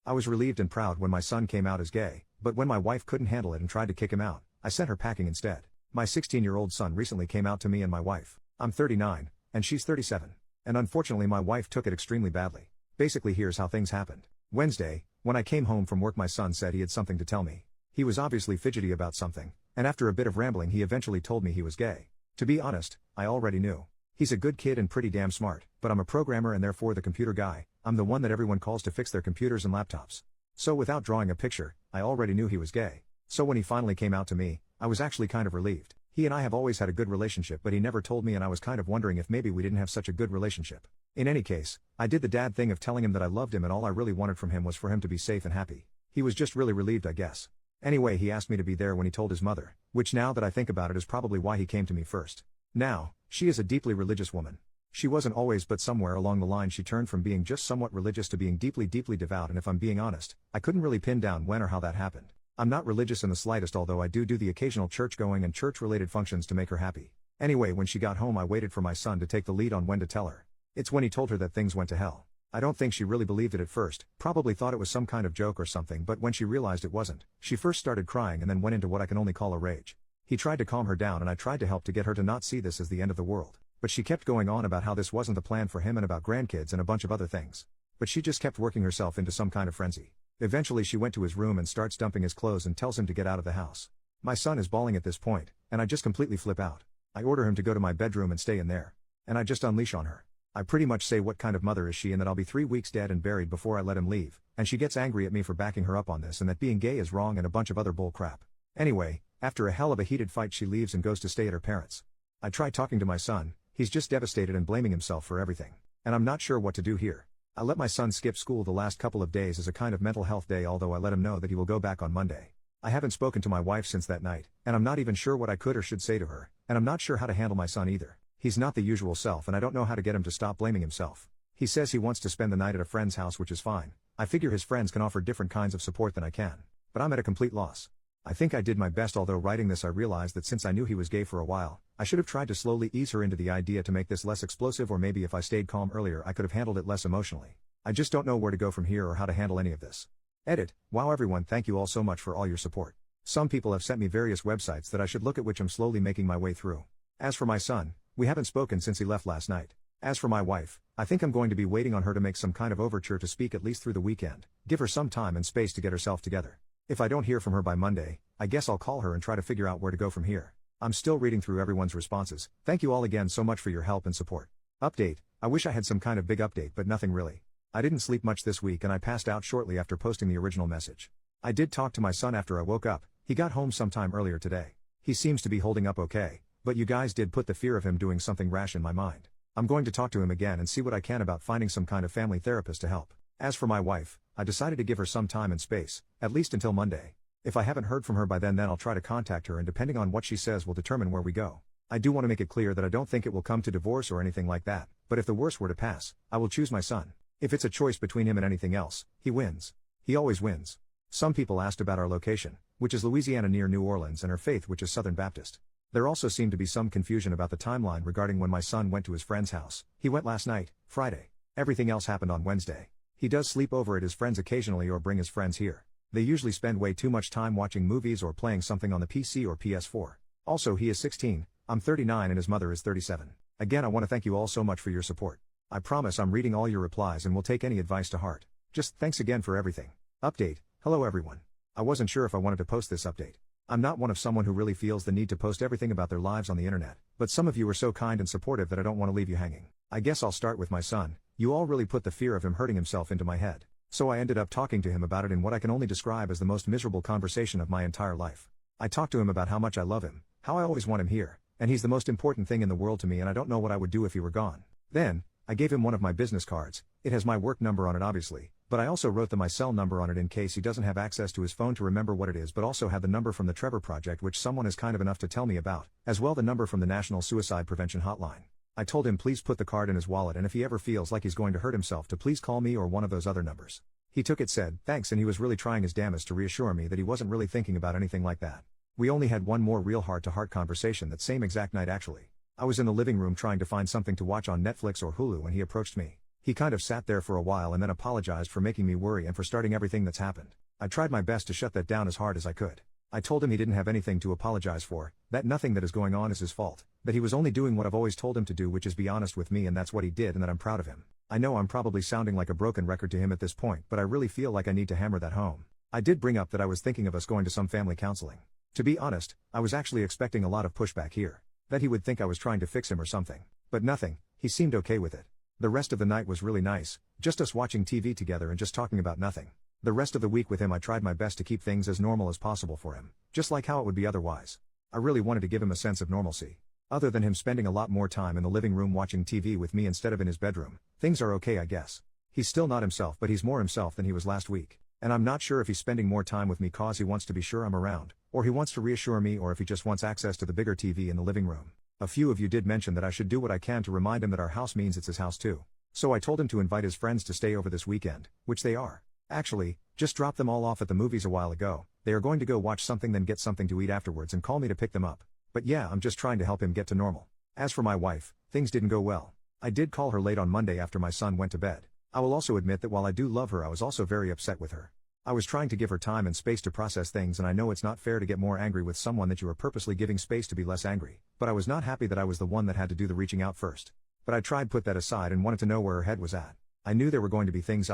I was relieved and proud when my son came out as gay, but when my wife couldn't handle it and tried to kick him out, I sent her packing instead. My 16-year-old son recently came out to me and my wife. I'm 39, and she's 37. And unfortunately my wife took it extremely badly. Basically here's how things happened. Wednesday, when I came home from work my son said he had something to tell me. He was obviously fidgety about something, and after a bit of rambling he eventually told me he was gay. To be honest, I already knew. He's a good kid and pretty damn smart, but I'm a programmer and therefore the computer guy. I'm the one that everyone calls to fix their computers and laptops. So without drawing a picture, I already knew he was gay. So when he finally came out to me, I was actually kind of relieved. He and I have always had a good relationship but he never told me and I was kind of wondering if maybe we didn't have such a good relationship. In any case, I did the dad thing of telling him that I loved him and all I really wanted from him was for him to be safe and happy. He was just really relieved I guess. Anyway he asked me to be there when he told his mother, which now that I think about it is probably why he came to me first. Now, she is a deeply religious woman. She wasn't always but somewhere along the line she turned from being just somewhat religious to being deeply devout and if I'm being honest, I couldn't really pin down when or how that happened. I'm not religious in the slightest although I do the occasional church-going and church-related functions to make her happy. Anyway when she got home I waited for my son to take the lead on when to tell her. It's when he told her that things went to hell. I don't think she really believed it at first, probably thought it was some kind of joke or something but when she realized it wasn't, she first started crying and then went into what I can only call a rage. He tried to calm her down and I tried to help to get her to not see this as the end of the world. But she kept going on about how this wasn't the plan for him and about grandkids and a bunch of other things. But she just kept working herself into some kind of frenzy. Eventually she went to his room and starts dumping his clothes and tells him to get out of the house. My son is bawling at this point, and I just completely flip out. I order him to go to my bedroom and stay in there. And I just unleash on her. I pretty much say what kind of mother is she and that I'll be 3 weeks dead and buried before I let him leave, and she gets angry at me for backing her up on this and that being gay is wrong and a bunch of other bull crap. Anyway, after a hell of a heated fight she leaves and goes to stay at her parents'. I try talking to my son. He's just devastated and blaming himself for everything. And I'm not sure what to do here. I let my son skip school the last couple of days as a kind of mental health day although I let him know that he will go back on Monday. I haven't spoken to my wife since that night, and I'm not even sure what I could or should say to her, and I'm not sure how to handle my son either. He's not the usual self and I don't know how to get him to stop blaming himself. He says he wants to spend the night at a friend's house which is fine. I figure his friends can offer different kinds of support than I can. But I'm at a complete loss. I think I did my best although writing this I realized that since I knew he was gay for a while, I should have tried to slowly ease her into the idea to make this less explosive or maybe if I stayed calm earlier I could have handled it less emotionally. I just don't know where to go from here or how to handle any of this. Edit. Wow everyone, thank you all so much for all your support. Some people have sent me various websites that I should look at which I'm slowly making my way through. As for my son, we haven't spoken since he left last night. As for my wife, I think I'm going to be waiting on her to make some kind of overture to speak at least through the weekend, give her some time and space to get herself together. If I don't hear from her by Monday, I guess I'll call her and try to figure out where to go from here. I'm still reading through everyone's responses. Thank you all again so much for your help and support. Update. I wish I had some kind of big update but nothing really. I didn't sleep much this week and I passed out shortly after posting the original message. I did talk to my son after I woke up. He got home sometime earlier today. He seems to be holding up okay, but you guys did put the fear of him doing something rash in my mind. I'm going to talk to him again and see what I can about finding some kind of family therapist to help. As for my wife, I decided to give her some time and space, at least until Monday. If I haven't heard from her by then I'll try to contact her and depending on what she says will determine where we go. I do want to make it clear that I don't think it will come to divorce or anything like that, but if the worst were to pass, I will choose my son. If it's a choice between him and anything else, he wins. He always wins. Some people asked about our location, which is Louisiana near New Orleans, and our faith, which is Southern Baptist. There also seemed to be some confusion about the timeline regarding when my son went to his friend's house. He went last night, Friday. Everything else happened on Wednesday. He does sleep over at his friends occasionally or bring his friends here. They usually spend way too much time watching movies or playing something on the PC or PS4. Also he is 16, I'm 39 and his mother is 37. Again I want to thank you all so much for your support. I promise I'm reading all your replies and will take any advice to heart. Just thanks again for everything. Update. Hello everyone. I wasn't sure if I wanted to post this update. I'm not one of someone who really feels the need to post everything about their lives on the internet, but some of you are so kind and supportive that I don't want to leave you hanging. I guess I'll start with my son. You all really put the fear of him hurting himself into my head. So I ended up talking to him about it in what I can only describe as the most miserable conversation of my entire life. I talked to him about how much I love him, how I always want him here, and he's the most important thing in the world to me and I don't know what I would do if he were gone. Then, I gave him one of my business cards. It has my work number on it obviously, but I also wrote my cell number on it in case he doesn't have access to his phone to remember what it is, but also had the number from the Trevor Project which someone is kind of enough to tell me about, as well the number from the National Suicide Prevention Hotline. I told him please put the card in his wallet and if he ever feels like he's going to hurt himself to please call me or one of those other numbers. He took it, said thanks, and he was really trying his damnedest to reassure me that he wasn't really thinking about anything like that. We only had one more real heart-to-heart conversation that same exact night actually. I was in the living room trying to find something to watch on Netflix or Hulu when he approached me. He kind of sat there for a while and then apologized for making me worry and for starting everything that's happened. I tried my best to shut that down as hard as I could. I told him he didn't have anything to apologize for, that nothing that is going on is his fault, that he was only doing what I've always told him to do, which is be honest with me, and that's what he did, and that I'm proud of him. I know I'm probably sounding like a broken record to him at this point, but I really feel like I need to hammer that home. I did bring up that I was thinking of us going to some family counseling. To be honest, I was actually expecting a lot of pushback here. That he would think I was trying to fix him or something. But nothing, he seemed okay with it. The rest of the night was really nice, just us watching TV together and just talking about nothing. The rest of the week with him I tried my best to keep things as normal as possible for him, just like how it would be otherwise. I really wanted to give him a sense of normalcy. Other than him spending a lot more time in the living room watching TV with me instead of in his bedroom, things are okay, I guess. He's still not himself, but he's more himself than he was last week. And I'm not sure if he's spending more time with me cause he wants to be sure I'm around, or he wants to reassure me, or if he just wants access to the bigger TV in the living room. A few of you did mention that I should do what I can to remind him that our house means it's his house too. So I told him to invite his friends to stay over this weekend, which they are. Actually, just dropped them all off at the movies a while ago. They are going to go watch something, then get something to eat afterwards and call me to pick them up. But yeah, I'm just trying to help him get to normal. As for my wife, things didn't go well. I did call her late on Monday after my son went to bed. I will also admit that while I do love her, I was also very upset with her. I was trying to give her time and space to process things, and I know it's not fair to get more angry with someone that you are purposely giving space to be less angry, but I was not happy that I was the one that had to do the reaching out first. But I tried put that aside and wanted to know where her head was at. I knew there were going to be things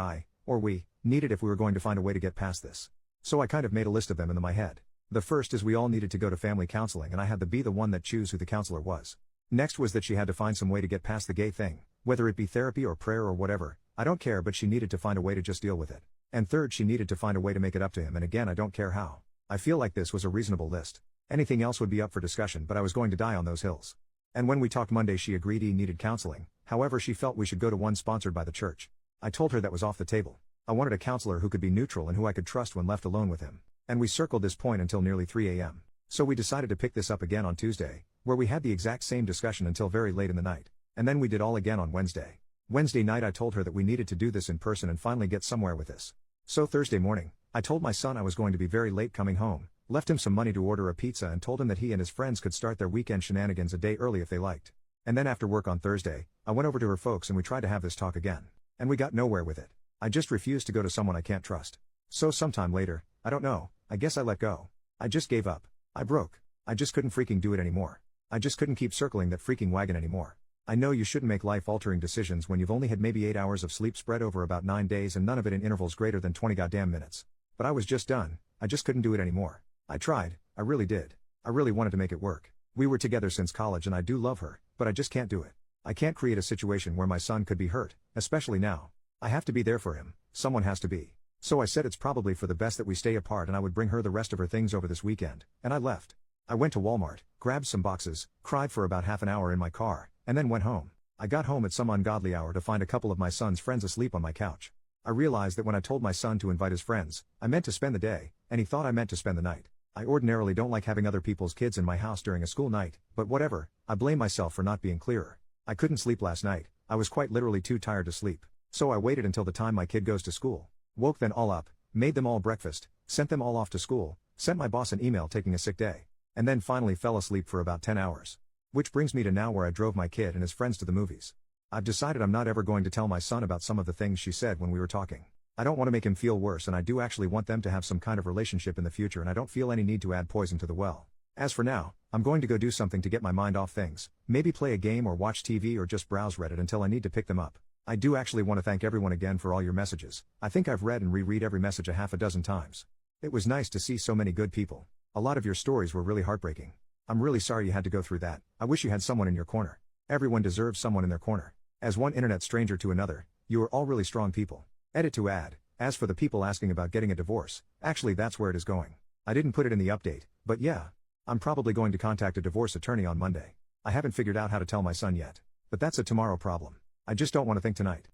we needed if we were going to find a way to get past this. So I kind of made a list of them in my head. The first is we all needed to go to family counseling, and I had to be the one that choose who the counselor was. Next was that she had to find some way to get past the gay thing, whether it be therapy or prayer or whatever, I don't care, but she needed to find a way to just deal with it. And third, she needed to find a way to make it up to him, and again, I don't care how. I feel like this was a reasonable list. Anything else would be up for discussion, but I was going to die on those hills. And when we talked Monday, she agreed he needed counseling, however she felt we should go to one sponsored by the church. I told her that was off the table. I wanted a counselor who could be neutral and who I could trust when left alone with him. And we circled this point until nearly 3 a.m. So we decided to pick this up again on Tuesday, where we had the exact same discussion until very late in the night. And then we did all again on Wednesday. Wednesday night I told her that we needed to do this in person and finally get somewhere with this. So Thursday morning, I told my son I was going to be very late coming home, left him some money to order a pizza, and told him that he and his friends could start their weekend shenanigans a day early if they liked. And then after work on Thursday, I went over to her folks and we tried to have this talk again. And we got nowhere with it. I just refused to go to someone I can't trust. So sometime later, I don't know, I guess I let go. I just gave up. I broke. I just couldn't freaking do it anymore. I just couldn't keep circling that freaking wagon anymore. I know you shouldn't make life-altering decisions when you've only had maybe 8 hours of sleep spread over about 9 days and none of it in intervals greater than 20 goddamn minutes. But I was just done. I just couldn't do it anymore. I tried. I really did. I really wanted to make it work. We were together since college and I do love her, but I just can't do it. I can't create a situation where my son could be hurt, especially now. I have to be there for him. Someone has to be. So I said it's probably for the best that we stay apart, and I would bring her the rest of her things over this weekend, and I left. I went to Walmart, grabbed some boxes, cried for about half an hour in my car, and then went home. I got home at some ungodly hour to find a couple of my son's friends asleep on my couch. I realized that when I told my son to invite his friends, I meant to spend the day, and he thought I meant to spend the night. I ordinarily don't like having other people's kids in my house during a school night, but whatever, I blame myself for not being clearer. I couldn't sleep last night. I was quite literally too tired to sleep. So I waited until the time my kid goes to school. Woke them all up, made them all breakfast, sent them all off to school, sent my boss an email taking a sick day, and then finally fell asleep for about 10 hours. Which brings me to now, where I drove my kid and his friends to the movies. I've decided I'm not ever going to tell my son about some of the things she said when we were talking. I don't want to make him feel worse, and I do actually want them to have some kind of relationship in the future, and I don't feel any need to add poison to the well. As for now, I'm going to go do something to get my mind off things, maybe play a game or watch TV or just browse Reddit until I need to pick them up. I do actually want to thank everyone again for all your messages. I think I've read and reread every message a half a dozen times. It was nice to see so many good people. A lot of your stories were really heartbreaking. I'm really sorry you had to go through that. I wish you had someone in your corner. Everyone deserves someone in their corner. As one internet stranger to another, you are all really strong people. Edit to add. As for the people asking about getting a divorce, actually that's where it is going. I didn't put it in the update, but yeah. I'm probably going to contact a divorce attorney on Monday. I haven't figured out how to tell my son yet. But that's a tomorrow problem. I just don't want to think tonight.